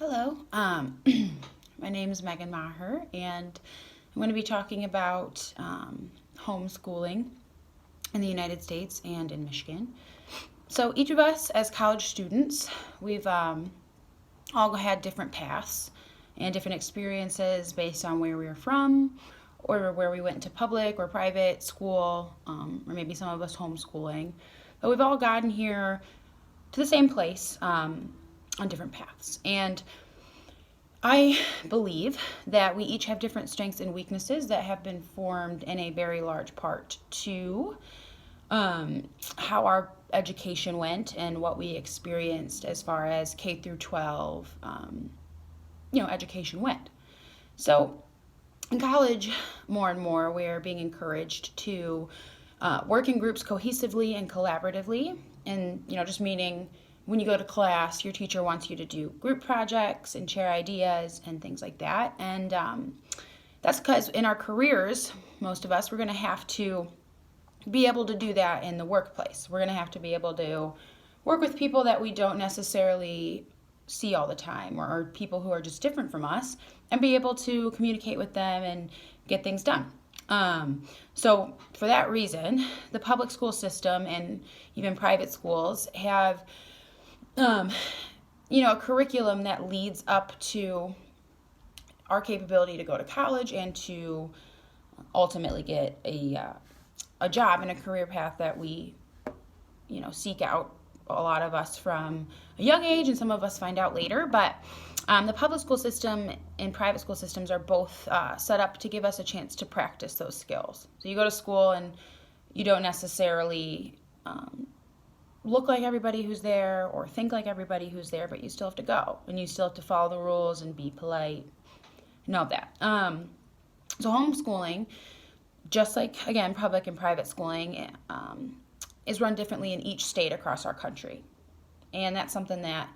Hello, my name is Megan Maher, and I'm going to be talking about homeschooling in the United States and in Michigan. So, each of us as college students, we've all had different paths and different experiences based on where we were from, or where we went to public or private school, or maybe some of us homeschooling. But we've all gotten here to the same place on different paths. And I believe that we each have different strengths and weaknesses that have been formed in a very large part to how our education went and what we experienced as far as K through 12, education went. So in college, more and more, we're being encouraged to work in groups cohesively and collaboratively, and just meaning when you go to class, your teacher wants you to do group projects and share ideas and things like that. And that's because in our careers, most of us, we're going to have to be able to do that in the workplace. We're going to have to be able to work with people that we don't necessarily see all the time, or people who are just different from us, and be able to communicate with them and get things done. So for that reason, the public school system and even private schools have a curriculum that leads up to our capability to go to college and to ultimately get a job and a career path that we, seek out, a lot of us from a young age, and some of us find out later. But the public school system and private school systems are both set up to give us a chance to practice those skills. So you go to school and you don't necessarily look like everybody who's there or think like everybody who's there, but you still have to go, and you still have to follow the rules and be polite and all of that. So homeschooling, just like, again, public and private schooling, is run differently in each state across our country. And that's something that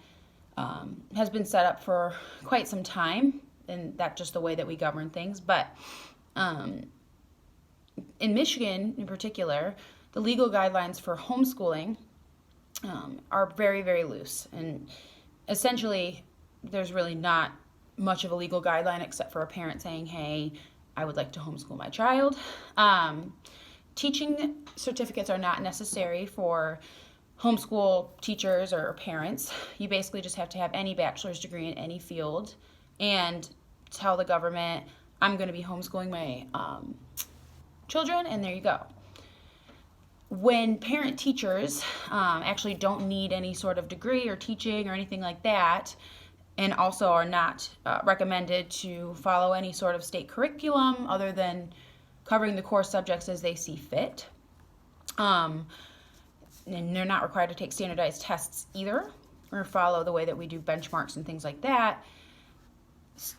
has been set up for quite some time, and that's just the way that we govern things. But in Michigan in particular, the legal guidelines for homeschooling are very, very loose. And essentially, there's really not much of a legal guideline except for a parent saying, hey, I would like to homeschool my child. Teaching certificates are not necessary for homeschool teachers or parents. You basically just have to have any bachelor's degree in any field and tell the government, I'm going to be homeschooling my children, and there you go. When parent teachers actually don't need any sort of degree or teaching or anything like that, and also are not recommended to follow any sort of state curriculum other than covering the core subjects as they see fit, and they're not required to take standardized tests either or follow the way that we do benchmarks and things like that,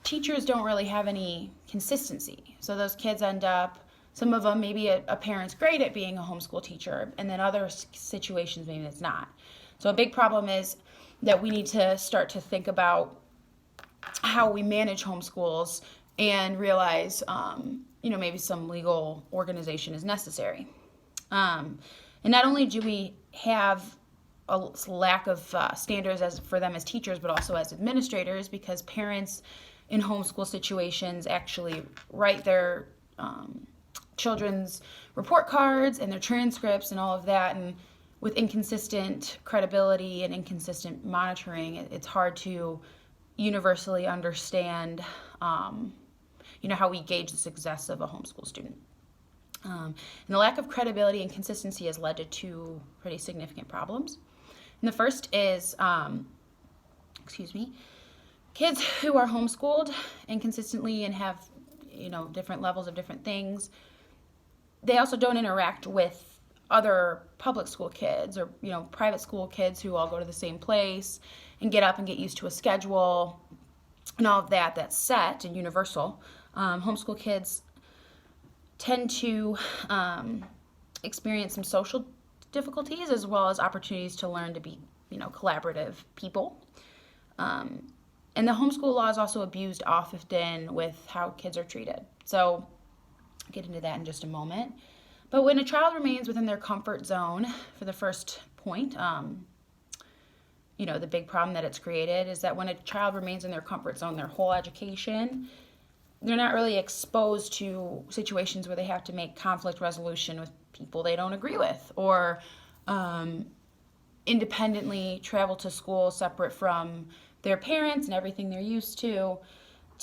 teachers don't really have any consistency. So those kids end up, some of them, maybe a parent's great at being a homeschool teacher, and then other situations, maybe it's not. So a big problem is that we need to start to think about how we manage homeschools and realize, maybe some legal organization is necessary. And not only do we have a lack of standards for them as teachers, but also as administrators, because parents in homeschool situations actually write their children's report cards and their transcripts and all of that, and with inconsistent credibility and inconsistent monitoring, it's hard to universally understand how we gauge the success of a homeschool student. And the lack of credibility and consistency has led to two pretty significant problems. And the first is kids who are homeschooled inconsistently and have different levels of different things, they also don't interact with other public school kids or private school kids who all go to the same place and get up and get used to a schedule and all of that that's set and universal. Homeschool kids tend to experience some social difficulties as well as opportunities to learn to be collaborative people. And the homeschool law is also abused often with how kids are treated. So I'll get into that in just a moment. But when a child remains within their comfort zone, for the first point, the big problem that it's created is that when a child remains in their comfort zone their whole education, they're not really exposed to situations where they have to make conflict resolution with people they don't agree with, or independently travel to school separate from their parents and everything they're used to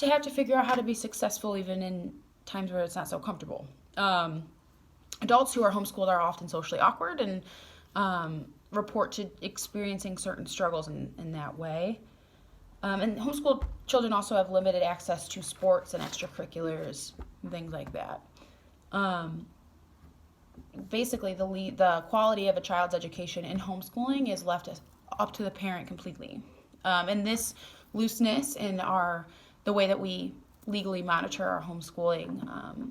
have to figure out how to be successful even in times where it's not so comfortable. Adults who are homeschooled are often socially awkward and report to experiencing certain struggles in that way. And homeschooled children also have limited access to sports and extracurriculars and things like that. Basically, the quality of a child's education in homeschooling is left up to the parent completely. And this looseness in the way that we legally monitor our homeschooling,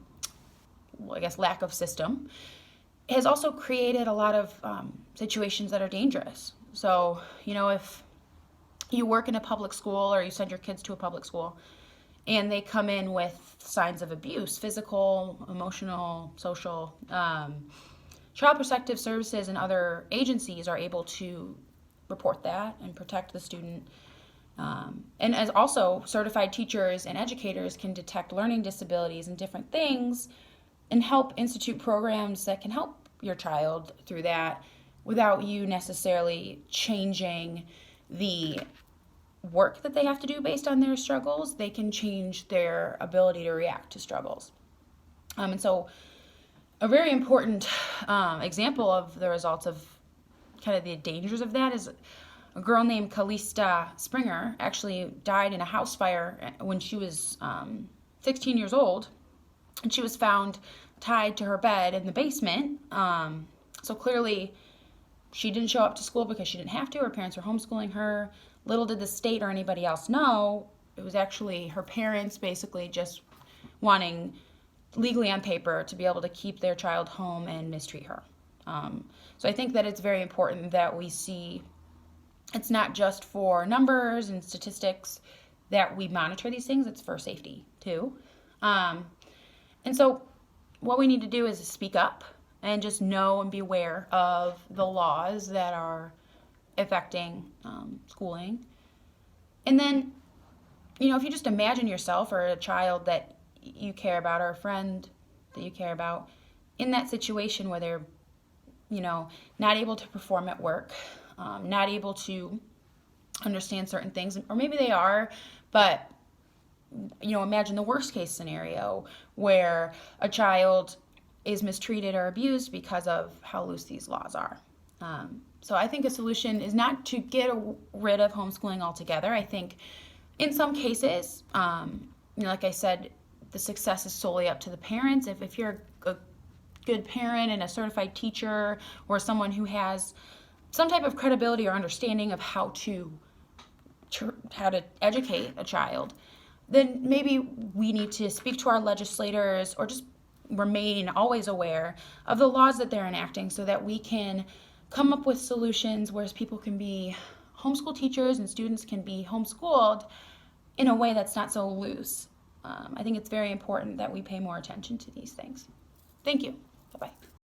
lack of system, has also created a lot of situations that are dangerous. So, if you work in a public school or you send your kids to a public school and they come in with signs of abuse, physical, emotional, social, Child Protective Services and other agencies are able to report that and protect the student. And as also certified teachers and educators can detect learning disabilities and different things and help institute programs that can help your child through that without you necessarily changing the work that they have to do based on their struggles. They can change their ability to react to struggles. And so a very important example of the results of kind of the dangers of that is a girl named Callista Springer actually died in a house fire when she was 16 years old, and she was found tied to her bed in the basement. So clearly she didn't show up to school because she didn't have to. Her parents were homeschooling her. Little did the state or anybody else know, it was actually her parents basically just wanting, legally on paper, to be able to keep their child home and mistreat her. So I think that it's very important that we see it's not just for numbers and statistics that we monitor these things, it's for safety too. And so what we need to do is speak up and just know and be aware of the laws that are affecting schooling. And then, if you just imagine yourself or a child that you care about or a friend that you care about in that situation where they're, not able to perform at work, not able to understand certain things, or maybe they are, but imagine the worst case scenario where a child is mistreated or abused because of how loose these laws are. So I think a solution is not to get rid of homeschooling altogether. I think in some cases, like I said, the success is solely up to the parents. If you're a good parent and a certified teacher or someone who has some type of credibility or understanding of how to educate a child, then maybe we need to speak to our legislators or just remain always aware of the laws that they're enacting so that we can come up with solutions where people can be homeschool teachers and students can be homeschooled in a way that's not so loose. I think it's very important that we pay more attention to these things. Thank you. Bye-bye.